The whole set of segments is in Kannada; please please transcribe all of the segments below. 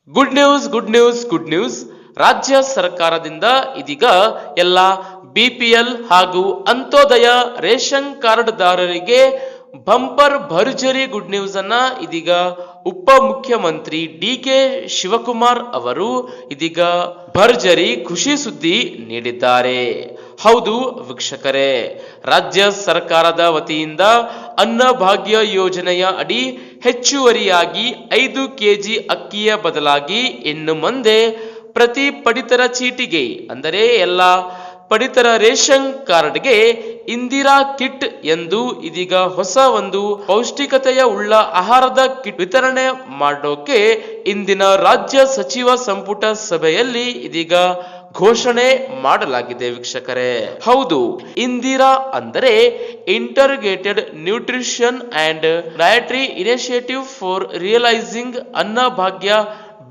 Good news. ರಾಜ್ಯ ಸರ್ಕಾರದಿಂದ ಇದೀಗ ಎಲ್ಲ ಬಿಪಿಎಲ್ ಹಾಗೂ ಅಂತ್ಯೋದಯ ರೇಷನ್ ಕಾರ್ಡ್ದಾರರಿಗೆ ಬಂಪರ್ ಭರ್ಜರಿ ಗುಡ್ ನ್ಯೂಸ್ ಅನ್ನ ಇದೀಗ ಉಪಮುಖ್ಯಮಂತ್ರಿ ಡಿ.ಕೆ. ಶಿವಕುಮಾರ್ ಅವರು ಇದೀಗ ಭರ್ಜರಿ ಖುಷಿ ಸುದ್ದಿ ನೀಡಿದ್ದಾರೆ. ಹೌದು ವೀಕ್ಷಕರೇ, ರಾಜ್ಯ ಸರ್ಕಾರದ ವತಿಯಿಂದ ಅನ್ನಭಾಗ್ಯ ಯೋಜನೆಯ ಅಡಿ ಹೆಚ್ಚುವರಿಯಾಗಿ 5 ಕೆಜಿ ಅಕ್ಕಿಯ ಬದಲಾಗಿ ಇನ್ನು ಮುಂದೆ ಪ್ರತಿ ಪಡಿತರ ಚೀಟಿಗೆ ಅಂದರೆ ಎಲ್ಲ ಪಡಿತರ ರೇಷನ್ ಕಾರ್ಡ್ಗೆ ಇಂದಿರಾ ಕಿಟ್ ಎಂದು ಇದೀಗ ಹೊಸ ಒಂದು ಪೌಷ್ಟಿಕತೆಯ ಉಳ್ಳ ಆಹಾರದ ಕಿಟ್ ವಿತರಣೆ ಮಾಡೋಕೆ ಇಂದಿನ ರಾಜ್ಯ ಸಚಿವ ಸಂಪುಟ ಸಭೆಯಲ್ಲಿ ಇದೀಗ ಘೋಷಣೆ ಮಾಡಲಾಗಿದೆ ವೀಕ್ಷಕರೇ. ಹೌದು, ಇಂದಿರಾ ಅಂದರೆ integrated nutrition and dietary initiative for realizing Annabhagya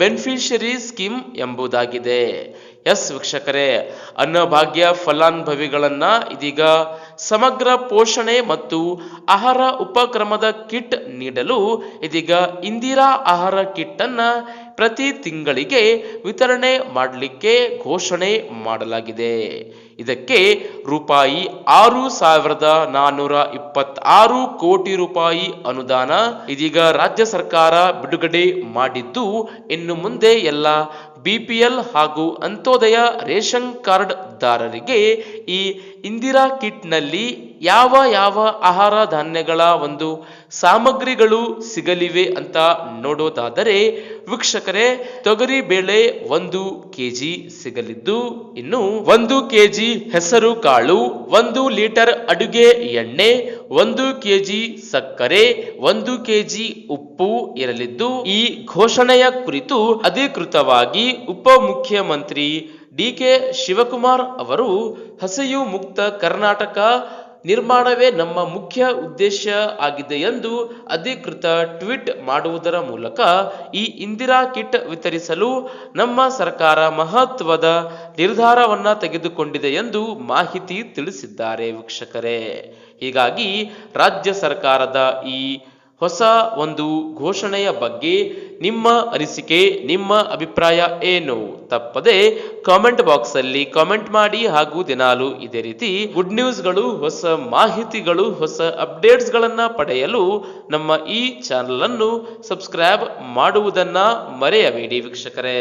beneficiary scheme ಎಂಬುದಾಗಿದೆ. ಎಸ್ ವೀಕ್ಷಕರೇ, ಅನ್ನಭಾಗ್ಯ ಫಲಾನುಭವಿಗಳನ್ನ ಇದೀಗ ಸಮಗ್ರ ಪೋಷಣೆ ಮತ್ತು ಆಹಾರ ಉಪಕ್ರಮದ ಕಿಟ್ ನೀಡಲು ಇದೀಗ ಇಂದಿರಾ ಆಹಾರ ಕಿಟ್ ಅನ್ನ ಪ್ರತಿ ತಿಂಗಳಿಗೆ ವಿತರಣೆ ಮಾಡಲಿಕ್ಕೆ ಘೋಷಣೆ ಮಾಡಲಾಗಿದೆ. ಇದಕ್ಕೆ ರೂಪಾಯಿ 6,426 ಕೋಟಿ ರೂಪಾಯಿ ಅನುದಾನ ಇದೀಗ ರಾಜ್ಯ ಸರ್ಕಾರ ಬಿಡುಗಡೆ ಮಾಡಿದ್ದು, ಇನ್ನು ಮುಂದೆ ಎಲ್ಲ ಬಿಪಿಎಲ್ ಹಾಗೂ ಅಂತ್ಯೋದಯ ರೇಷನ್ ಕಾರ್ಡ್ ದಾರರಿಗೆ ಈ ಇಂದಿರಾ ಕಿಟ್ ನಲ್ಲಿ ಯಾವ ಯಾವ ಆಹಾರ ಧಾನ್ಯಗಳ ಒಂದು ಸಾಮಗ್ರಿಗಳು ಸಿಗಲಿವೆ ಅಂತ ನೋಡೋದಾದರೆ ವೀಕ್ಷಕರೇ, ತೊಗರಿ ಬೇಳೆ 1 ಕೆಜಿ ಸಿಗಲಿದ್ದು, ಇನ್ನು 1 ಕೆಜಿ ಹೆಸರು ಕಾಳು, 1 ಲೀಟರ್ ಅಡುಗೆ ಎಣ್ಣೆ, 1 ಕೆಜಿ ಸಕ್ಕರೆ, 1 ಕೆಜಿ ಉಪ್ಪು ಇರಲಿದ್ದು, ಈ ಘೋಷಣೆಯ ಕುರಿತು ಅಧಿಕೃತವಾಗಿ ಉಪಮುಖ್ಯಮಂತ್ರಿ ಡಿ.ಕೆ. ಶಿವಕುಮಾರ್ ಅವರು ಹಸಿವು ಮುಕ್ತ ಕರ್ನಾಟಕ ನಿರ್ಮಾಣವೇ ನಮ್ಮ ಮುಖ್ಯ ಉದ್ದೇಶ ಆಗಿದೆ ಎಂದು ಅಧಿಕೃತ ಟ್ವೀಟ್ ಮಾಡುವುದರ ಮೂಲಕ ಈ ಇಂದಿರಾ ಕಿಟ್ ವಿತರಿಸಲು ನಮ್ಮ ಸರ್ಕಾರ ಮಹತ್ವದ ನಿರ್ಧಾರವನ್ನ ತೆಗೆದುಕೊಂಡಿದೆ ಎಂದು ಮಾಹಿತಿ ತಿಳಿಸಿದ್ದಾರೆ ವೀಕ್ಷಕರೇ. ಹೀಗಾಗಿ ರಾಜ್ಯ ಸರ್ಕಾರದ ಈ ಹೊಸ ಒಂದು ಘೋಷಣೆಯ ಬಗ್ಗೆ ನಿಮ್ಮ ಅನಿಸಿಕೆ, ನಿಮ್ಮ ಅಭಿಪ್ರಾಯ ಏನು? ತಪ್ಪದೆ ಕಾಮೆಂಟ್ ಬಾಕ್ಸ್ ಅಲ್ಲಿ ಕಾಮೆಂಟ್ ಮಾಡಿ. ಹಾಗೂ ದಿನಾಲು ಇದೇ ರೀತಿ ಗುಡ್ ನ್ಯೂಸ್ಗಳು, ಹೊಸ ಮಾಹಿತಿಗಳು, ಹೊಸ ಅಪ್ಡೇಟ್ಸ್ ಗಳನ್ನ ಪಡೆಯಲು ನಮ್ಮ ಈ ಚಾನೆಲ್ ಅನ್ನು ಸಬ್ಸ್ಕ್ರೈಬ್ ಮಾಡುವುದನ್ನ ಮರೆಯಬೇಡಿ ವೀಕ್ಷಕರೇ.